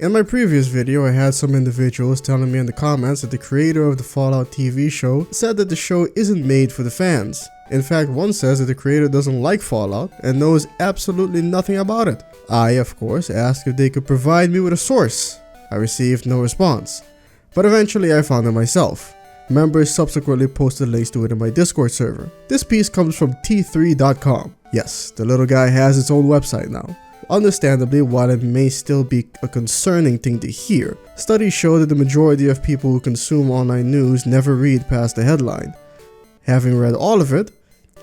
In my previous video, I had some individuals telling me in the comments that the creator of the Fallout TV show said that the show isn't made for the fans. In fact, one says that the creator doesn't like Fallout and knows absolutely nothing about it. I, of course, asked if they could provide me with a source. I received no response, but eventually I found it myself. Members subsequently posted links to it in my Discord server. This piece comes from t3.com. Yes, the little guy has its own website now. Understandably, while it may still be a concerning thing to hear, studies show that the majority of people who consume online news never read past the headline. Having read all of it,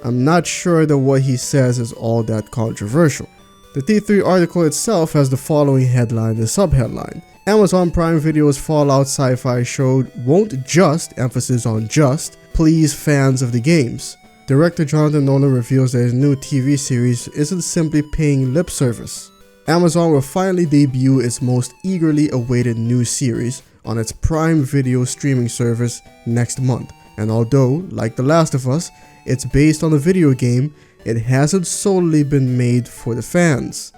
I'm not sure that what he says is all that controversial. The T3 article itself has the following headline and subheadline. Amazon Prime Video's Fallout sci-fi show won't just, emphasis on just, please fans of the games. Director Jonathan Nolan reveals that his new TV series isn't simply paying lip service. Amazon will finally debut its most eagerly awaited new series on its Prime Video streaming service next month. And although, like The Last of Us, it's based on a video game, it hasn't solely been made for the fans.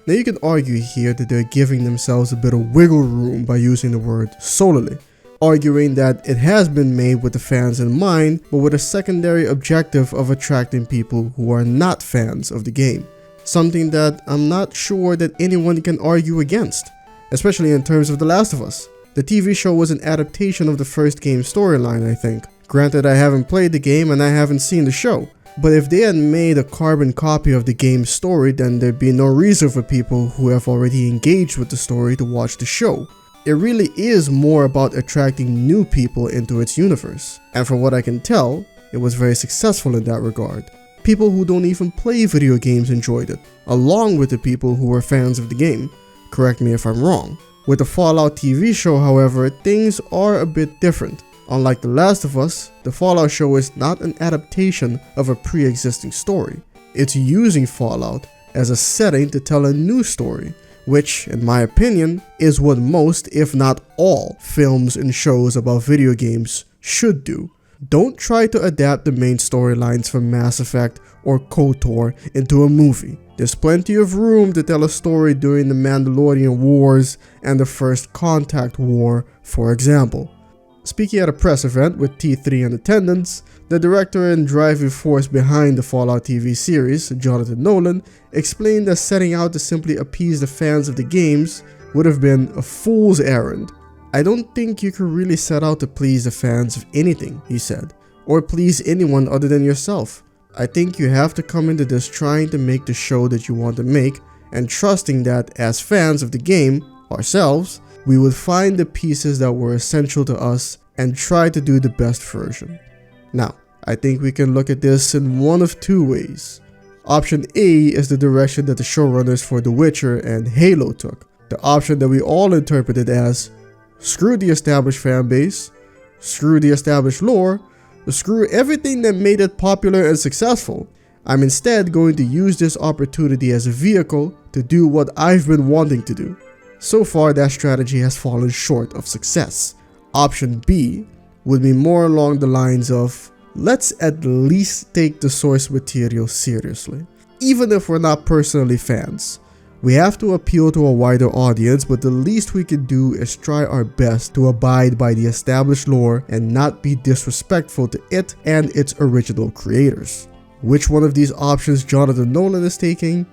Now you can argue here that they're giving themselves a bit of wiggle room by using the word solely, arguing that it has been made with the fans in mind, but with a secondary objective of attracting people who are not fans of the game. Something that I'm not sure that anyone can argue against, especially in terms of The Last of Us. The TV show was an adaptation of the first game's storyline, I think. Granted, I haven't played the game and I haven't seen the show, but if they had made a carbon copy of the game's story, then there'd be no reason for people who have already engaged with the story to watch the show. It really is more about attracting new people into its universe, and from what I can tell, it was very successful in that regard. People who don't even play video games enjoyed it, along with the people who were fans of the game. Correct me if I'm wrong. With the Fallout TV show, however, things are a bit different. Unlike The Last of Us, the Fallout show is not an adaptation of a pre-existing story. It's using Fallout as a setting to tell a new story, which, in my opinion, is what most, if not all, films and shows about video games should do. Don't try to adapt the main storylines from Mass Effect or KOTOR into a movie. There's plenty of room to tell a story during the Mandalorian Wars and the First Contact War, for example. Speaking at a press event with T3 in attendance, the director and driving force behind the Fallout TV series, Jonathan Nolan, explained that setting out to simply appease the fans of the games would have been a fool's errand. I don't think you could really set out to please the fans of anything, he said, or please anyone other than yourself. I think you have to come into this trying to make the show that you want to make and trusting that as fans of the game, ourselves, we would find the pieces that were essential to us and try to do the best version. Now, I think we can look at this in one of two ways. Option A is the direction that the showrunners for The Witcher and Halo took. The option that we all interpreted as, screw the established fan base, screw the established lore, screw everything that made it popular and successful. I'm instead going to use this opportunity as a vehicle to do what I've been wanting to do. So far, that strategy has fallen short of success. Option B would be more along the lines of, let's at least take the source material seriously. Even if we're not personally fans, we have to appeal to a wider audience, but the least we can do is try our best to abide by the established lore and not be disrespectful to it and its original creators. Which one of these options Jonathan Nolan is taking,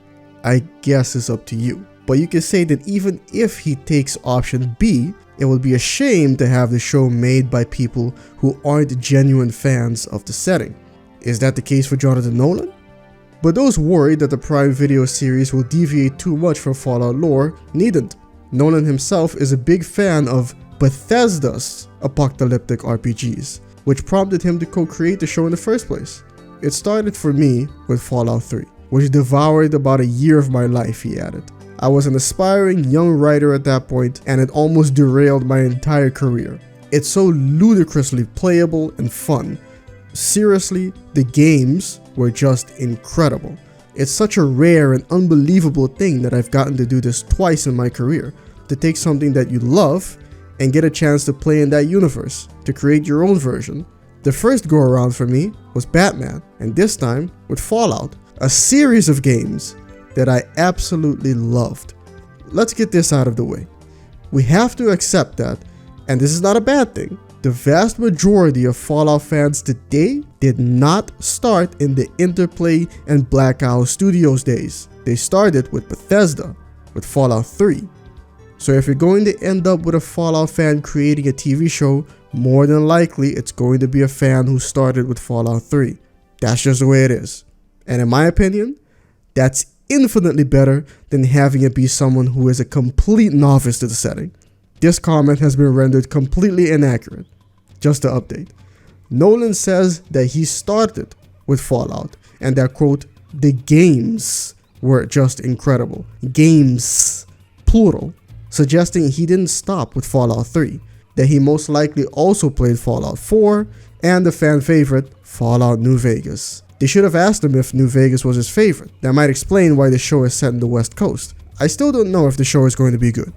I guess is up to you. But you can say that even if he takes option B, it would be a shame to have the show made by people who aren't genuine fans of the setting. Is that the case for Jonathan Nolan? But those worried that the Prime Video series will deviate too much from Fallout lore needn't. Nolan himself is a big fan of Bethesda's apocalyptic RPGs, which prompted him to co-create the show in the first place. It started for me with Fallout 3, which devoured about a year of my life, he added. I was an aspiring young writer at that point, and it almost derailed my entire career. It's so ludicrously playable and fun. Seriously, the games were just incredible. It's such a rare and unbelievable thing that I've gotten to do this twice in my career, to take something that you love and get a chance to play in that universe, to create your own version. The first go around for me was Batman, and this time with Fallout, a series of games that I absolutely loved. Let's get this out of the way. We have to accept that, and this is not a bad thing. The vast majority of Fallout fans today did not start in the Interplay and Black Owl Studios days. They started with Bethesda, with Fallout 3. So if you're going to end up with a Fallout fan creating a TV show, more than likely it's going to be a fan who started with Fallout 3. That's just the way it is. And in my opinion, that's infinitely better than having it be someone who is a complete novice to the setting. This comment has been rendered completely inaccurate. Just to update. Nolan says that he started with Fallout and that, quote, the games were just incredible. Games, plural, suggesting he didn't stop with Fallout 3, that he most likely also played Fallout 4 and the fan favorite Fallout New Vegas. They should have asked him if New Vegas was his favorite. That might explain why the show is set in the West Coast. I still don't know if the show is going to be good.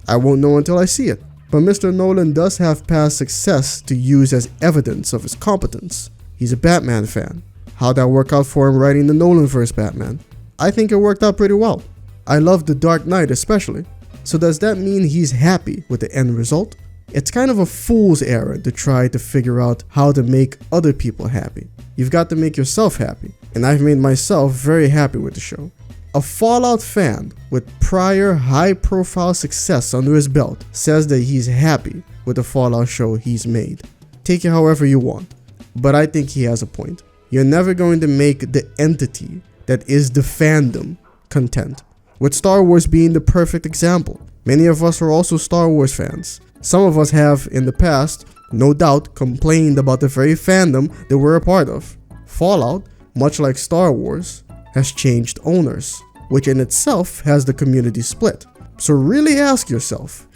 I won't know until I see it. But Mr. Nolan does have past success to use as evidence of his competence. He's a Batman fan. How'd that work out for him writing the Nolanverse Batman? I think it worked out pretty well. I love The Dark Knight especially. So does that mean he's happy with the end result? It's kind of a fool's errand to try to figure out how to make other people happy. You've got to make yourself happy, and I've made myself very happy with the show. A Fallout fan with prior high-profile success under his belt says that he's happy with the Fallout show he's made. Take it however you want, but I think he has a point. You're never going to make the entity that is the fandom content, with Star Wars being the perfect example. Many of us are also Star Wars fans. Some of us have, in the past, no doubt, complained about the very fandom that we're a part of. Fallout, much like Star Wars, has changed owners, which in itself has the community split. So really ask yourself,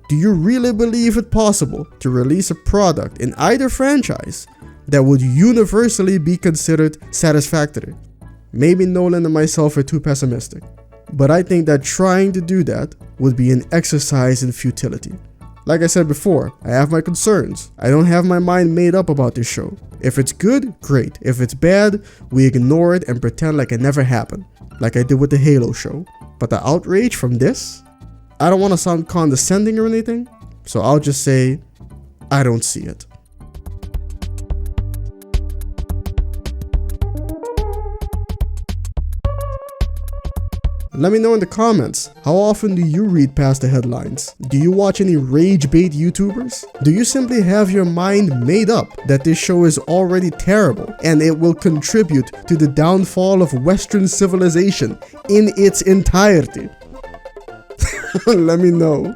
do you really believe it possible to release a product in either franchise that would universally be considered satisfactory? Maybe Nolan and myself are too pessimistic, but I think that trying to do that would be an exercise in futility. Like I said before, I have my concerns. I don't have my mind made up about this show. If it's good, great. If it's bad, we ignore it and pretend like it never happened, like I did with the Halo show. But the outrage from this? I don't want to sound condescending or anything, so I'll just say, I don't see it. Let me know in the comments, how often do you read past the headlines? Do you watch any rage bait YouTubers? Do you simply have your mind made up that this show is already terrible and it will contribute to the downfall of Western civilization in its entirety? Let me know.